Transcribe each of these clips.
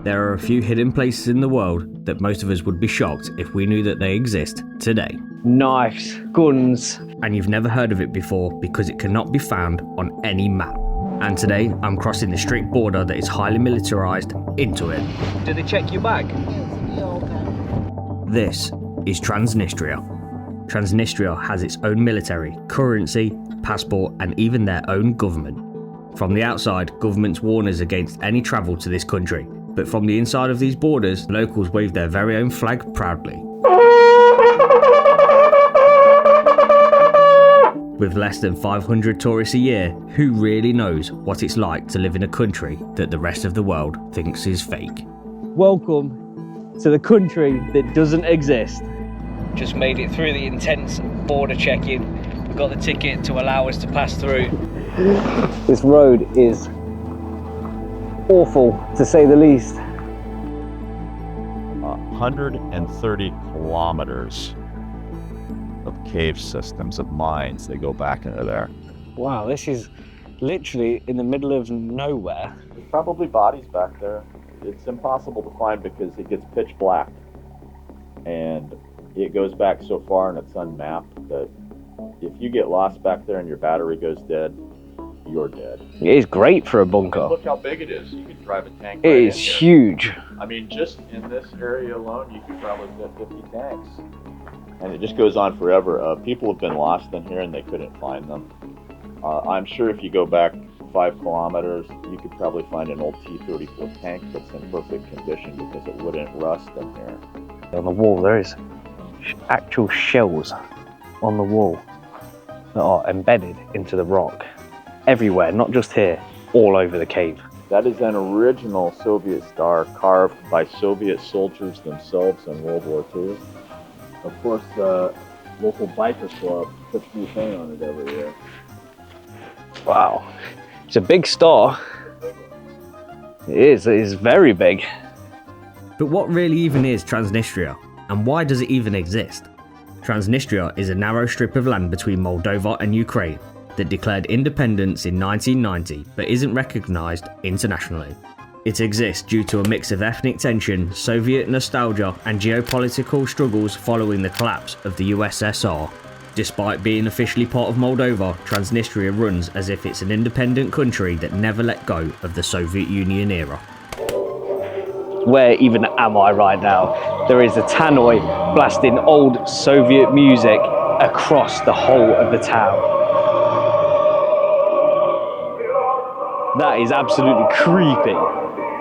There are a few hidden places in the world that most of us would be shocked if we knew that they exist today. Knives, guns. And you've never heard of it before because it cannot be found on any map. And today, I'm crossing the strict border that is highly militarised into it. Do they check your bag? This is Transnistria. Transnistria has its own military, currency, passport, and even their own government. From the outside, governments warn us against any travel to this country, but from the inside of these borders, locals wave their very own flag proudly. With less than 500 tourists a year, who really knows what it's like to live in a country that the rest of the world thinks is fake? Welcome to the country that doesn't exist. Just made it through the intense border check-in. We got the ticket to allow us to pass through. This road is awful, to say the least. 130 kilometers of cave systems, of mines that go back into there. Wow, this is literally in the middle of nowhere. There's probably bodies back there. It's impossible to find because it gets pitch black. And it goes back so far and it's unmapped that if you get lost back there and your battery goes dead, you're dead. It is great for a bunker. Look how big it is. You can drive a tank. It is huge. I mean, just in this area alone, you could probably fit 50 tanks. And it just goes on forever. People have been lost in here and they couldn't find them. I'm sure if you go back 5 kilometers, you could probably find an old T-34 tank that's in perfect condition because it wouldn't rust in here. On the wall, there is actual shells on the wall that are embedded into the rock. Everywhere, not just here, all over the cave. That is an original Soviet star carved by Soviet soldiers themselves in World War II. Of course, the local biker club puts new paint on it every year. Wow, it's a big star. It is very big. But what really even is Transnistria, and why does it even exist? Transnistria is a narrow strip of land between Moldova and Ukraine that declared independence in 1990 but isn't recognised internationally. It exists due to a mix of ethnic tension, Soviet nostalgia, and geopolitical struggles following the collapse of the USSR. Despite being officially part of Moldova, Transnistria runs as if it's an independent country that never let go of the Soviet Union era. Where even am I right now? There is a tannoy blasting old Soviet music across the whole of the town. That is absolutely creepy.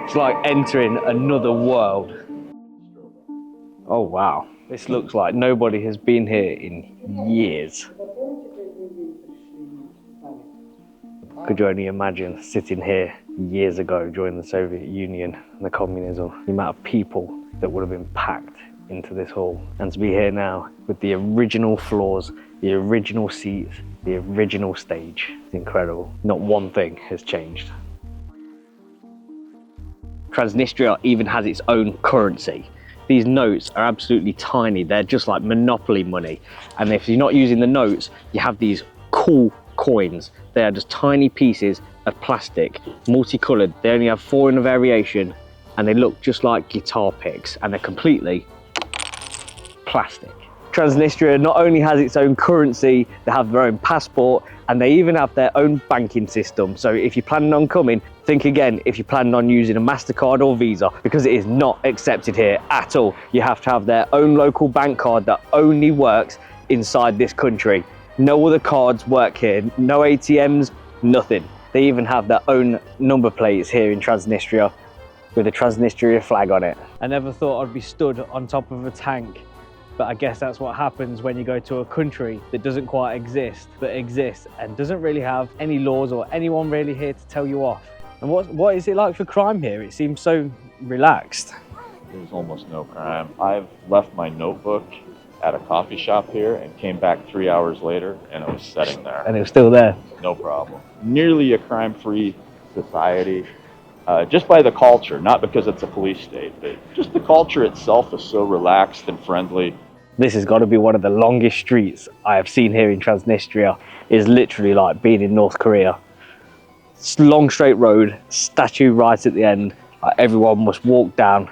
It's like entering another world. Oh wow, this looks like nobody has been here in years. Could you only imagine sitting here years ago during the Soviet Union and the communism, the amount of people that would have been packed into this hall. And to be here now with the original floors, the original seats, the original stage. It's incredible. Not one thing has changed. Transnistria even has its own currency. These notes are absolutely tiny. They're just like Monopoly money. And if you're not using the notes, you have these cool coins. They are just tiny pieces of plastic, multicolored. They only have 4 in a variation and they look just like guitar picks and they're completely plastic. Transnistria not only has its own currency, they have their own passport, and they even have their own banking system. So if you're planning on coming, think again if you're planning on using a MasterCard or Visa, because it is not accepted here at all. You have to have their own local bank card that only works inside this country. No other cards work here, no ATMs, nothing. They even have their own number plates here in Transnistria with a Transnistria flag on it. I never thought I'd be stood on top of a tank. But I guess that's what happens when you go to a country that doesn't quite exist, but exists and doesn't really have any laws or anyone really here to tell you off. And what is it like for crime here? It seems so relaxed. There's almost no crime. I've left my notebook at a coffee shop here and came back 3 hours later and it was sitting there. And it was still there? No problem. Nearly a crime-free society. Just by the culture, not because it's a police state, but just the culture itself is so relaxed and friendly. This has got to be one of the longest streets I have seen here in Transnistria. It is literally like being in North Korea. Long straight road, statue right at the end, Everyone must walk down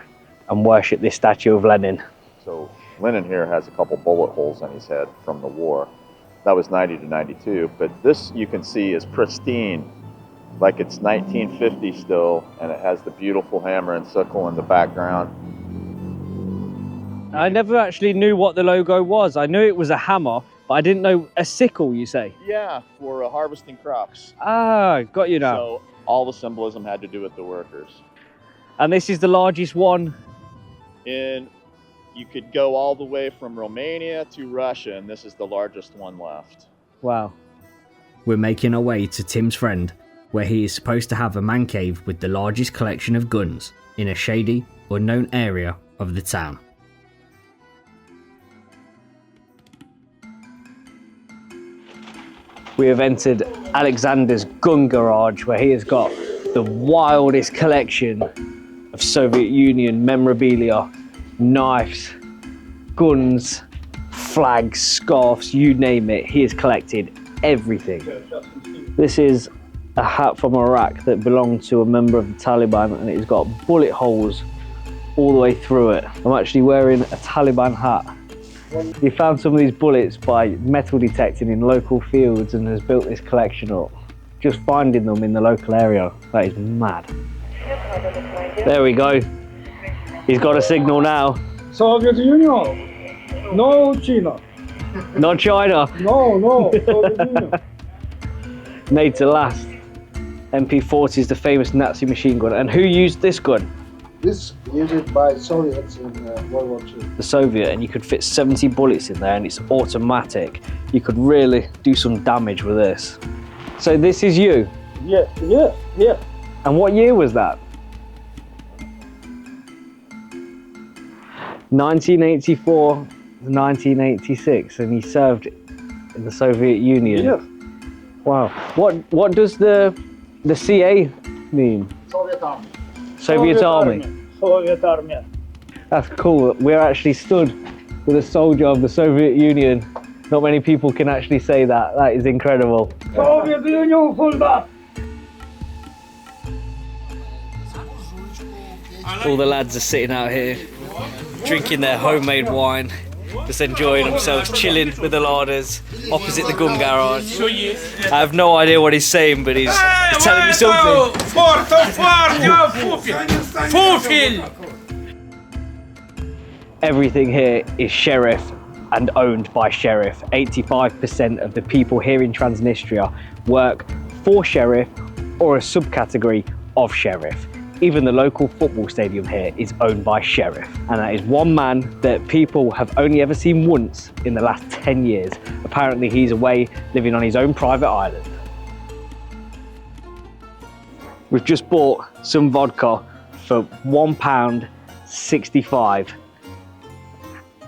and worship this statue of Lenin. So Lenin here has a couple bullet holes in his head from the war. That was 90 to 92, but this you can see is pristine, like it's 1950 still, and it has the beautiful hammer and sickle in the background. I never actually knew what the logo was. I knew it was a hammer, but I didn't know a sickle, you say? Yeah, for harvesting crops. Ah, got you now. So all the symbolism had to do with the workers. And this is the largest one? And you could go all the way from Romania to Russia, and this is the largest one left. Wow. We're making our way to Tim's friend, where he is supposed to have a man cave with the largest collection of guns in a shady, unknown area of the town. We have entered Alexander's gun garage, where he has got the wildest collection of Soviet Union memorabilia, knives, guns, flags, scarves, you name it. He has collected everything. This is a hat from Iraq that belonged to a member of the Taliban, and it's got bullet holes all the way through it. I'm actually wearing a Taliban hat. He found some of these bullets by metal detecting in local fields and has built this collection up. Just finding them in the local area, that is mad. There we go. He's got a signal now. Soviet Union, no China. Not China. No, Soviet Union. Made to last. MP40 is the famous Nazi machine gun. And who used this gun? This used by Soviets in World War II. The Soviet, and you could fit 70 bullets in there, and it's automatic. You could really do some damage with this. So this is you? Yeah. And what year was that? 1984 to 1986, and he served in the Soviet Union. Yeah. Wow. What does the CA mean? Soviet Army. Soviet Army. Soviet Army. That's cool. We're actually stood with a soldier of the Soviet Union. Not many people can actually say that. That is incredible. Soviet Union soldat. All the lads are sitting out here, drinking their homemade wine, just enjoying themselves, chilling with the larders, opposite the gun garage. I have no idea what he's saying, but he's telling me something. Everything here is sheriff and owned by sheriff. 85% of the people here in Transnistria work for sheriff or a subcategory of sheriff. Even the local football stadium here is owned by sheriff. And that is one man that people have only ever seen once in the last 10 years. Apparently he's away living on his own private island. We've just bought some vodka for £1.65.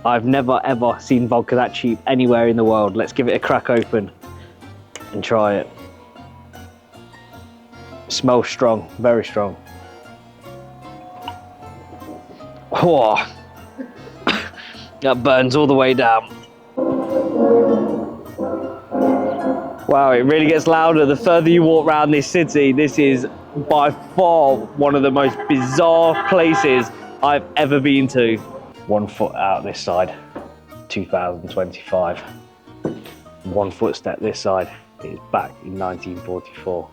I've never ever seen vodka that cheap anywhere in the world. Let's give it a crack open and try it. Smells strong, very strong. Oh, that burns all the way down. Wow, it really gets louder the further you walk around this city. This is by far one of the most bizarre places I've ever been to. 1 foot out this side, 2025. 1 footstep this side, it is back in 1944.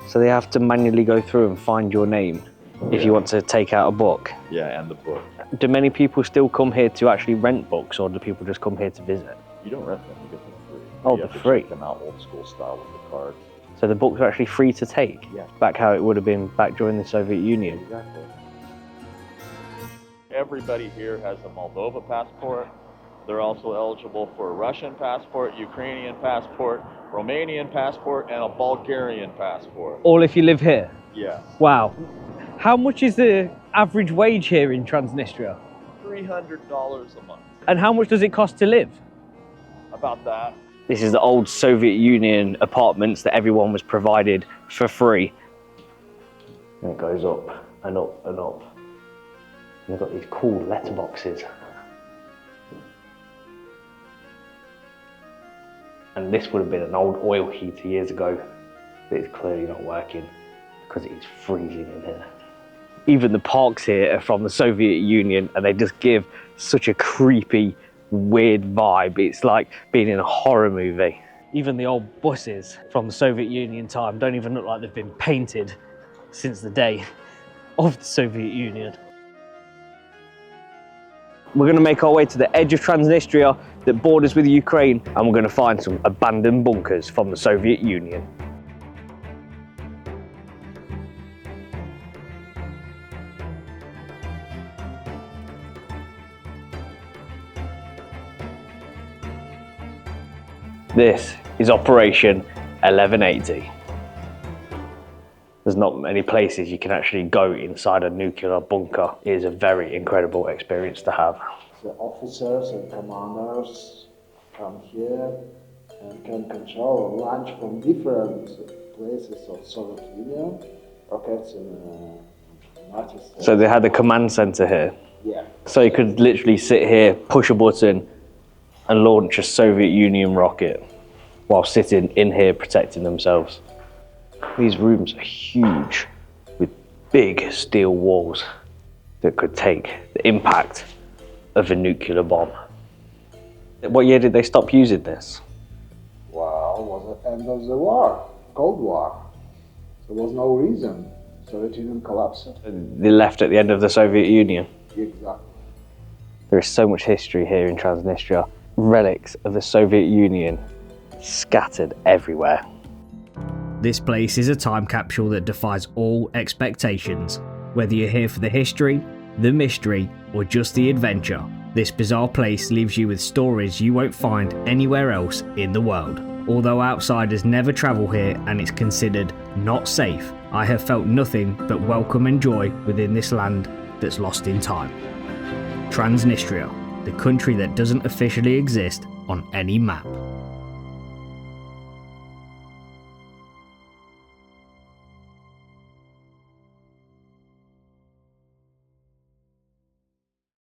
So they have to manually go through and find your name if you want to take out a book. Yeah, and the book. Do many people still come here to actually rent books, or do people just come here to visit? You don't rent them, you get them free. Oh, You they're have to free. check them out old school style with the card. So the books are actually free to take? Yeah. Back how it would have been back during the Soviet Union? Exactly. Everybody here has a Moldova passport. They're also eligible for a Russian passport, Ukrainian passport, Romanian passport, and a Bulgarian passport. All if you live here? Yes. Wow. How much is the average wage here in Transnistria? $300 a month. And how much does it cost to live? About that. This is the old Soviet Union apartments that everyone was provided for free. And it goes up and up and up. And they've got these cool letterboxes. And this would have been an old oil heater years ago that is clearly not working. because it's freezing in here. Even the parks here are from the Soviet Union, and they just give such a creepy, weird vibe. It's like being in a horror movie. Even the old buses from the Soviet Union time don't even look like they've been painted since the day of the Soviet Union. We're going to make our way to the edge of Transnistria that borders with Ukraine, and we're going to find some abandoned bunkers from the Soviet Union. This is Operation 1180. There's not many places you can actually go inside a nuclear bunker. It is a very incredible experience to have. The officers and commanders come here and can control a launch from different places of Soviet Union, rockets in United States. So they had the command center here. Yeah. So you could literally sit here, push a button, and launch a Soviet Union rocket while sitting in here protecting themselves. These rooms are huge with big steel walls that could take the impact of a nuclear bomb. What year did they stop using this? Well, it was the end of the war, Cold War. There was no reason. Soviet Union collapsed. They left at the end of the Soviet Union. Exactly. There is so much history here in Transnistria. Relics of the Soviet Union scattered everywhere. This place is a time capsule that defies all expectations. Whether you're here for the history, the mystery, or just the adventure, this bizarre place leaves you with stories you won't find anywhere else in the world. Although outsiders never travel here and it's considered not safe, I have felt nothing but welcome and joy within this land that's lost in time. Transnistria, the country that doesn't officially exist on any map.